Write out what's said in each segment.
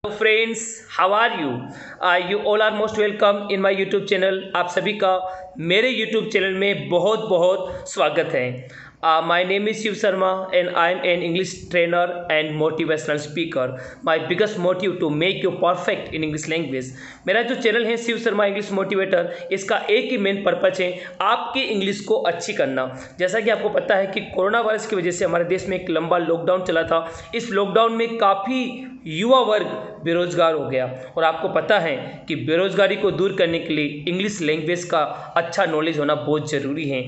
Friends, how are you? You all are most welcome in my YouTube channel. आप सभी का मेरे YouTube channel में बहुत बहुत स्वागत है। My name is Shiv Sharma and I am an English trainer and motivational speaker. My biggest motive to make you perfect in English language. मेरा जो चैनल है शिव शर्मा इंग्लिश मोटिवेटर, इसका एक ही मेन पर्पज है आपकी इंग्लिश को अच्छी करना। जैसा कि आपको पता है कि कोरोना वायरस की वजह से हमारे देश में एक लंबा लॉकडाउन चला था। इस लॉकडाउन में काफ़ी युवा वर्ग बेरोजगार हो गया और आपको पता है कि बेरोजगारी को दूर करने के लिए इंग्लिश लैंग्वेज का अच्छा नॉलेज होना बहुत ज़रूरी है।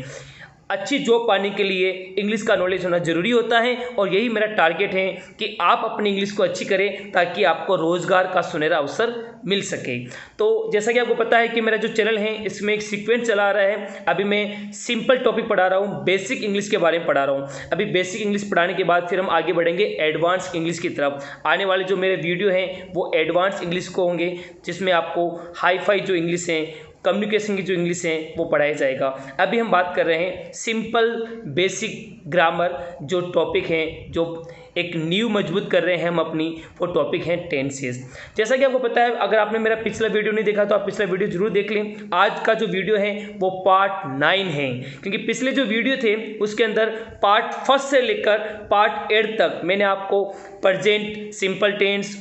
अच्छी जॉब पाने के लिए इंग्लिश का नॉलेज होना ज़रूरी होता है और यही मेरा टारगेट है कि आप अपनी इंग्लिश को अच्छी करें ताकि आपको रोज़गार का सुनहरा अवसर मिल सके। तो जैसा कि आपको पता है कि मेरा जो चैनल है इसमें एक सीक्वेंस चला रहा है। अभी मैं सिंपल टॉपिक पढ़ा रहा हूँ, बेसिक इंग्लिश के बारे में पढ़ा रहा हूँ। अभी बेसिक इंग्लिश पढ़ाने के बाद फिर हम आगे बढ़ेंगे एडवांस इंग्लिश की तरफ। आने वाले जो मेरे वीडियो हैं वो एडवांस इंग्लिश को होंगे, जिसमें आपको हाई फाई जो इंग्लिश है, कम्युनिकेशन की जो इंग्लिश है वो पढ़ाया जाएगा। अभी हम बात कर रहे हैं सिंपल बेसिक ग्रामर। जो टॉपिक हैं, जो एक नींव मजबूत कर रहे हैं हम अपनी, वो टॉपिक हैं टेंसेस। जैसा कि आपको पता है, अगर आपने मेरा पिछला वीडियो नहीं देखा तो आप पिछला वीडियो जरूर देख लें। आज का जो वीडियो है वो पार्ट 9 है, क्योंकि पिछले जो वीडियो थे उसके अंदर पार्ट 1 से लेकर पार्ट 8 तक मैंने आपको present simple tense,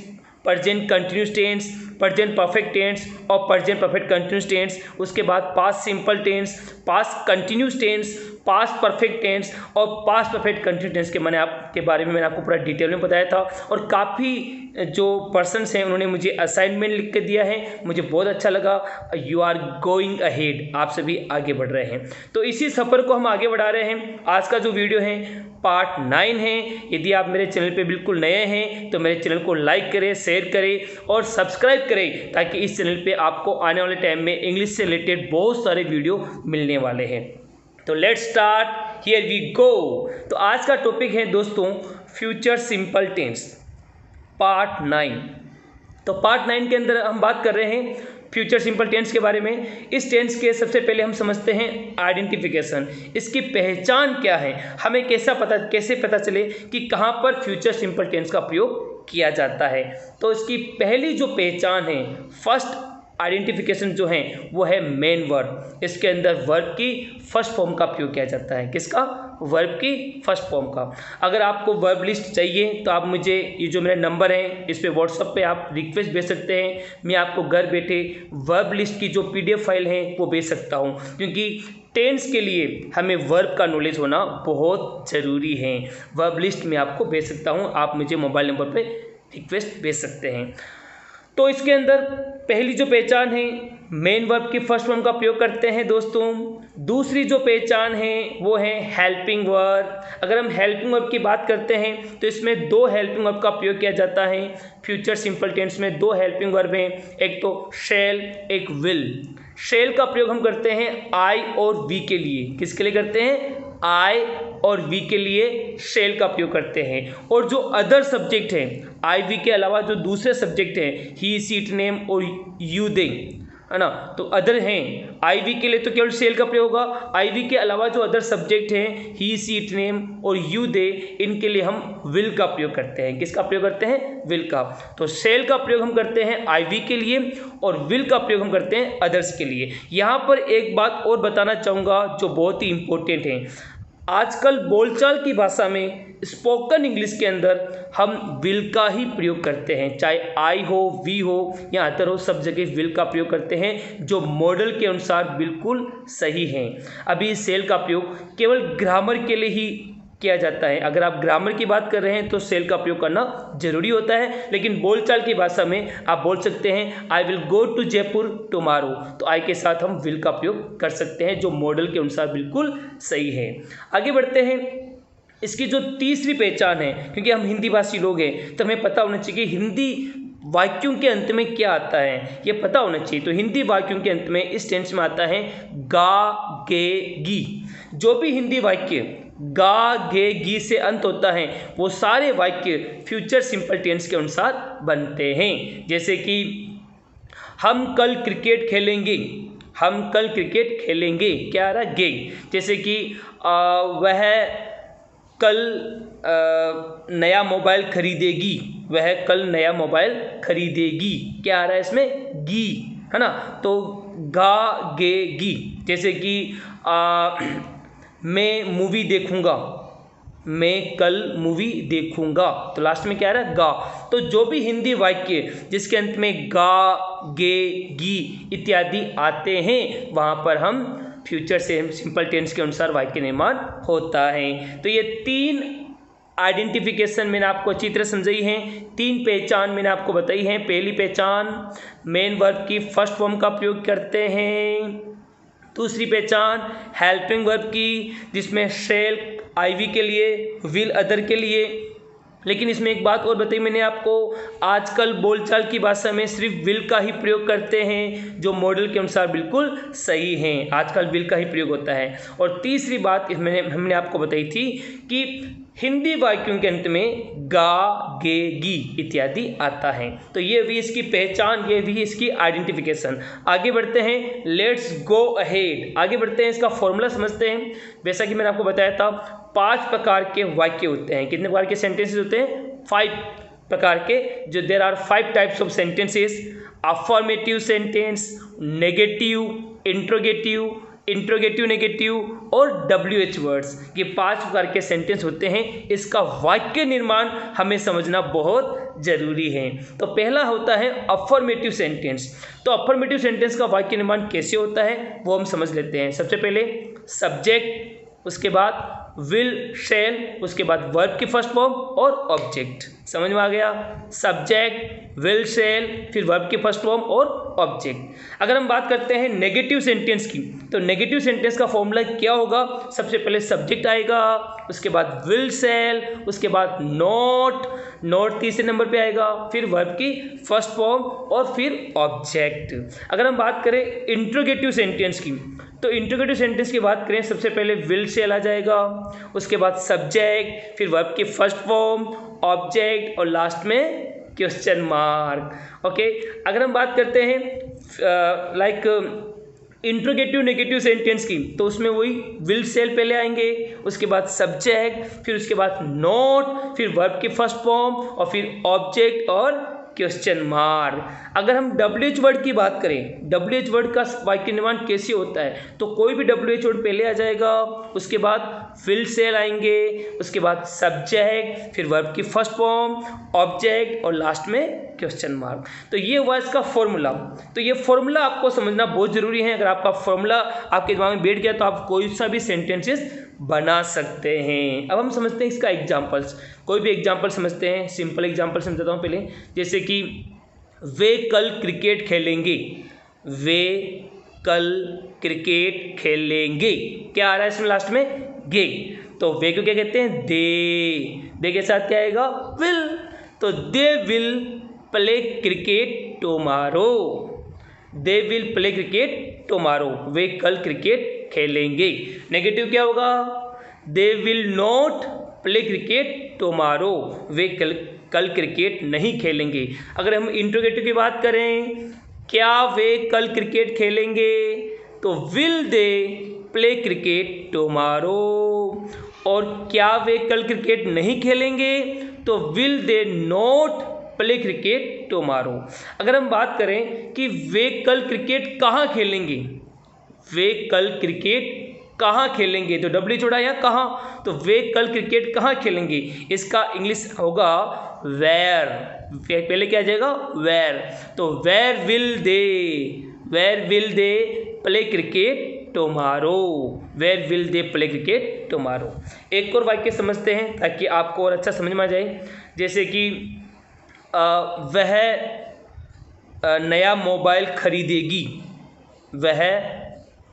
present continuous tense, present perfect tense और प्रेजेंट परफेक्ट कंटिन्यूस टेंस, उसके बाद past simple tense, past continuous tense, past perfect tense और पास्ट परफेक्ट कंटिन्यूस टेंस के बारे में मैंने आपको पूरा डिटेल में बताया था। और काफ़ी जो पर्सन्स हैं उन्होंने मुझे असाइनमेंट लिख के दिया है, मुझे बहुत अच्छा लगा। यू आर गोइंग अहेड, आप सभी आगे बढ़ रहे हैं। तो इसी सफ़र को हम आगे बढ़ा रहे हैं। आज का जो वीडियो है पार्ट 9 है। यदि आप मेरे चैनल पे बिल्कुल नए हैं तो मेरे चैनल को लाइक करें, शेयर करें और सब्सक्राइब करें, ताकि इस चैनल पे आपको आने वाले टाइम में इंग्लिश से रिलेटेड बहुत सारे वीडियो मिलने वाले हैं। तो let's start, here we go. तो आज का टॉपिक है दोस्तों फ्यूचर सिंपल टेंस, पार्ट 9। तो पार्ट 9 के अंदर हम बात कर रहे हैं फ्यूचर सिंपल टेंस के बारे में। इस टेंस के सबसे पहले हम समझते हैं आइडेंटिफिकेशन। इसकी पहचान क्या है, हमें कैसे पता चले कि कहाँ पर फ्यूचर सिंपल टेंस का प्रयोग किया जाता है। तो इसकी पहली जो पहचान है, फर्स्ट आइडेंटिफिकेशन जो है वो है मेन वर्ब। इसके अंदर वर्ब की फर्स्ट फॉर्म का प्रयोग किया जाता है। किसका? वर्ब की फर्स्ट फॉर्म का। अगर आपको वर्ब लिस्ट चाहिए तो आप मुझे, ये जो मेरा नंबर है इस पे व्हाट्सएप पे आप रिक्वेस्ट भेज सकते हैं। मैं आपको घर बैठे वर्ब लिस्ट की जो PDF फाइल है वो भेज सकता हूँ, क्योंकि टेंस के लिए हमें वर्ब का नॉलेज होना बहुत ज़रूरी है। वर्ब लिस्ट मैं आपको भेज सकता हूँ, आप मुझे मोबाइल नंबर पर रिक्वेस्ट भेज सकते हैं। तो इसके अंदर पहली जो पहचान है, मेन वर्ब की फर्स्ट फॉर्म का प्रयोग करते हैं दोस्तों। दूसरी जो पहचान है वो है हेल्पिंग वर्ब। अगर हम हेल्पिंग वर्ब की बात करते हैं तो इसमें 2 हेल्पिंग वर्ब का प्रयोग किया जाता है। फ्यूचर सिंपल टेंस में 2 हेल्पिंग वर्ब हैं, एक तो शैल, एक विल। शैल का प्रयोग हम करते हैं आई और वी के लिए। किसके लिए करते हैं? आई और वी के लिए शैल का प्रयोग करते हैं। और जो अदर सब्जेक्ट हैं, आई वी के अलावा जो दूसरे सब्जेक्ट हैं, ही सी इट नेम और यू दे, है ना, तो अदर हैं। आई वी के लिए तो केवल शैल का प्रयोग होगा। आई वी के अलावा जो अदर सब्जेक्ट हैं, ही सी इट नेम और यू दे, इनके लिए हम विल का प्रयोग करते हैं। किसका प्रयोग करते हैं? विल का। तो शैल का प्रयोग हम करते हैं आई वी के लिए और विल का प्रयोग हम करते हैं अदर्स के लिए। यहाँ पर एक बात और बताना चाहूँगा जो बहुत ही इंपॉर्टेंट है। आजकल बोलचाल की भाषा में, स्पोकन इंग्लिश के अंदर हम विल का ही प्रयोग करते हैं, चाहे आई हो, वी हो या अदर हो, सब जगह विल का प्रयोग करते हैं, जो मॉडल के अनुसार बिल्कुल सही है। अभी शैल का प्रयोग केवल ग्रामर के लिए ही किया जाता है। अगर आप ग्रामर की बात कर रहे हैं तो शैल का प्रयोग करना जरूरी होता है, लेकिन बोलचाल की भाषा में आप बोल सकते हैं I will go to Jaipur tomorrow, तो आई के साथ हम विल का प्रयोग कर सकते हैं, जो मॉडल के अनुसार बिल्कुल सही है। आगे बढ़ते हैं। इसकी जो तीसरी पहचान है, क्योंकि हम हिंदी भाषी लोग हैं तो हमें पता होना चाहिए कि हिंदी वाक्यों के अंत में क्या आता है, ये पता होना चाहिए। तो हिंदी वाक्यों के अंत में इस टेंस में आता है गा, गे, गी। जो भी हिंदी वाक्य गा, गे, गी से अंत होता है वो सारे वाक्य फ्यूचर सिंपल टेंस के अनुसार बनते हैं। जैसे कि हम कल क्रिकेट खेलेंगे, हम कल क्रिकेट खेलेंगे, क्या आ रहा है? गे। जैसे कि वह कल नया मोबाइल खरीदेगी, वह कल नया मोबाइल खरीदेगी। क्या आ रहा है इसमें? गी, है ना। तो गा गे गी, जैसे कि मैं मूवी देखूंगा, मैं कल मूवी देखूंगा, तो लास्ट में क्या आ रहा है? गा। तो जो भी हिंदी वाक्य जिसके अंत में गा गे गी इत्यादि आते हैं वहाँ पर हम फ्यूचर से सिंपल टेंस के अनुसार वाक्य निर्माण होता है। तो ये 3 आइडेंटिफिकेशन मैंने आपको अच्छी तरह समझाई है, 3 पहचान मैंने आपको बताई है। पहली पहचान, मेन वर्ब की फर्स्ट फॉर्म का प्रयोग करते हैं। दूसरी पहचान, हेल्पिंग वर्ब की, जिसमें शेल आईवी के लिए, विल अदर के लिए। लेकिन इसमें एक बात और बताई मैंने आपको, आजकल बोलचाल की भाषा में सिर्फ विल का ही प्रयोग करते हैं, जो मॉडल के अनुसार बिल्कुल सही है। आजकल विल का ही प्रयोग होता है। और तीसरी बात हमने आपको बताई थी कि हिंदी वाक्यों के अंत में गा गे गी इत्यादि आता है। तो ये भी इसकी पहचान, ये भी इसकी आइडेंटिफिकेशन। आगे बढ़ते हैं, लेट्स गो अहेड। आगे बढ़ते हैं, इसका फॉर्मूला समझते हैं। जैसा कि मैंने आपको बताया था 5 प्रकार के वाक्य होते हैं। कितने प्रकार के सेंटेंसेस होते हैं? 5 प्रकार के। जो there are 5 types of sentences: affirmative sentence, negative, interrogative, interrogative negative और WH वर्ड्स। ये 5 प्रकार के सेंटेंस होते हैं। इसका वाक्य निर्माण हमें समझना बहुत जरूरी है। तो पहला होता है अफर्मेटिव सेंटेंस। तो अफर्मेटिव सेंटेंस का वाक्य निर्माण कैसे होता है वो हम समझ लेते हैं। सबसे पहले सब्जेक्ट, उसके बाद विल शैल, उसके बाद वर्ब की फर्स्ट फॉर्म और ऑब्जेक्ट। समझ में आ गया? सब्जेक्ट, विल शैल, फिर वर्ब की फर्स्ट फॉर्म और ऑब्जेक्ट। अगर हम बात करते हैं नेगेटिव सेंटेंस की, तो नेगेटिव सेंटेंस का फॉर्मूला क्या होगा? सबसे पहले सब्जेक्ट आएगा, उसके बाद विल शैल, उसके बाद नॉट, नॉट तीसरे नंबर पे आएगा, फिर वर्ब की फर्स्ट फॉर्म और फिर ऑब्जेक्ट। अगर हम बात करें इंट्रोगेटिव सेंटेंस की, तो इंट्रोगेटिव सेंटेंस की बात करें, सबसे पहले विल शैल आ जाएगा, उसके बाद सब्जेक्ट, फिर वर्ब की फर्स्ट फॉर्म, ऑब्जेक्ट और लास्ट में क्वेश्चन मार्क। ओके, अगर हम बात करते हैं इंट्रोगेटिव नेगेटिव सेंटेंस की, तो उसमें वही विल शैल पहले आएंगे, उसके बाद सब्जेक्ट, फिर उसके बाद नॉट, फिर वर्ब की फर्स्ट फॉर्म और फिर ऑब्जेक्ट और क्वेश्चन मार्क। अगर हम WH वर्ड की बात करें, WH वर्ड का वाक्य निर्माण कैसे होता है? तो कोई भी WH वर्ड पहले आ जाएगा, उसके बाद विल शैल आएंगे, उसके बाद सब्जेक्ट, फिर वर्ब की फर्स्ट फॉर्म, ऑब्जेक्ट और लास्ट में क्वेश्चन मार्क। तो ये हुआ इसका फॉर्मूला। तो ये फॉर्मूला आपको समझना बहुत जरूरी है। अगर आपका फॉर्मूला आपके दिमाग में बैठ गया तो आप कोई सा भी सेंटेंसेस बना सकते हैं। अब हम समझते हैं इसका एग्जाम्पल्स। कोई भी एग्जाम्पल समझते हैं, सिंपल एग्जाम्पल समझाता हूँ पहले। जैसे कि वे कल क्रिकेट खेलेंगे, वे कल क्रिकेट खेलेंगे। क्या आ रहा है इसमें लास्ट में? गे। तो वे को क्या कहते हैं? दे के साथ क्या आएगा? विल। तो they will play cricket tomorrow, they will play cricket tomorrow, वे कल क्रिकेट खेलेंगे। नेगेटिव क्या होगा? They will not play cricket tomorrow, वे कल क्रिकेट नहीं खेलेंगे। अगर हम इंट्रोगेटिव की बात करें, क्या वे कल क्रिकेट खेलेंगे? तो will they play cricket tomorrow. और क्या वे कल क्रिकेट नहीं खेलेंगे? तो will they not play cricket tomorrow. अगर हम बात करें कि वे कल क्रिकेट कहाँ खेलेंगे, वे कल क्रिकेट कहाँ खेलेंगे, तो डब्ल्यू जोड़ा या कहाँ, तो वे कल क्रिकेट कहाँ खेलेंगे, इसका इंग्लिश होगा वेयर। पहले क्या आ जाएगा? वेयर। तो where will they play cricket tomorrow, where will they play cricket tomorrow. एक और वाक्य समझते हैं ताकि आपको और अच्छा समझ में आ जाए। जैसे कि वह नया मोबाइल खरीदेगी, वह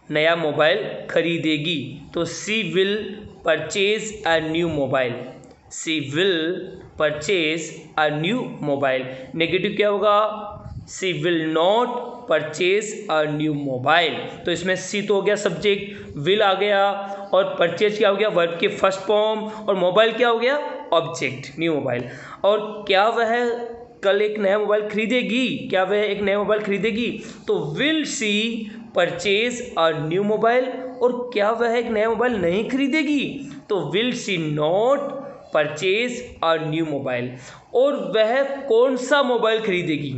नया मोबाइल खरीदेगी। तो she will purchase a new mobile, she will purchase a new mobile. Negative क्या होगा? She will not purchase a new mobile. तो इसमें सी तो हो गया सब्जेक्ट, विल आ गया और परचेज क्या हो गया? वर्ब की फर्स्ट फॉर्म, और मोबाइल क्या हो गया? Object, new mobile. और क्या वह कल एक नया मोबाइल खरीदेगी, क्या वह एक नया मोबाइल खरीदेगी? तो will she purchase a new mobile. और क्या वह एक नया मोबाइल नहीं खरीदेगी? तो will she not purchase a new mobile. और वह कौन सा मोबाइल खरीदेगी,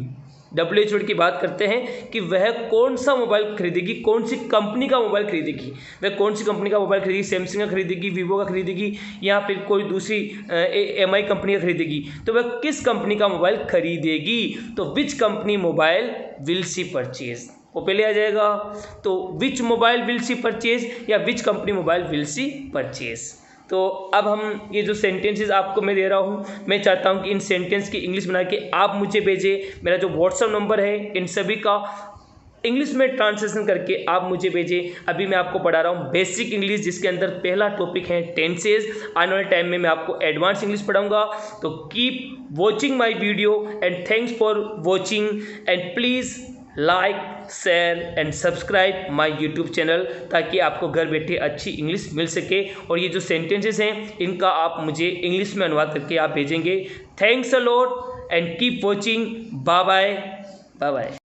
WHO की बात करते हैं कि वह कौन सा मोबाइल खरीदेगी, कौन सी कंपनी का मोबाइल खरीदेगी। वह कौन सी कंपनी का मोबाइल खरीदेगी, सैमसंग का खरीदेगी, वीवो का खरीदेगी, या फिर कोई दूसरी MI कंपनी का खरीदेगी। तो वह किस कंपनी का मोबाइल खरीदेगी, तो which company mobile will she purchase, वो पहले आ जाएगा। तो which mobile will she purchase या which company mobile will she purchase. तो अब हम ये जो सेंटेंसेस आपको मैं दे रहा हूँ, मैं चाहता हूँ कि इन सेंटेंस की इंग्लिश बना के आप मुझे भेजें। मेरा जो व्हाट्सअप नंबर है, इन सभी का इंग्लिश में ट्रांसलेशन करके आप मुझे भेजें। अभी मैं आपको पढ़ा रहा हूँ बेसिक इंग्लिश, जिसके अंदर पहला टॉपिक है टेंसेज। आने वाले टाइम में मैं आपको एडवांस इंग्लिश पढ़ाऊँगा। तो keep watching my video and thanks for watching and please like, share and subscribe my YouTube channel, ताकि आपको घर बैठे अच्छी इंग्लिश मिल सके। और ये जो सेंटेंसेस हैं, इनका आप मुझे इंग्लिश में अनुवाद करके आप भेजेंगे। Thanks a lot and keep watching. Bye bye, bye bye.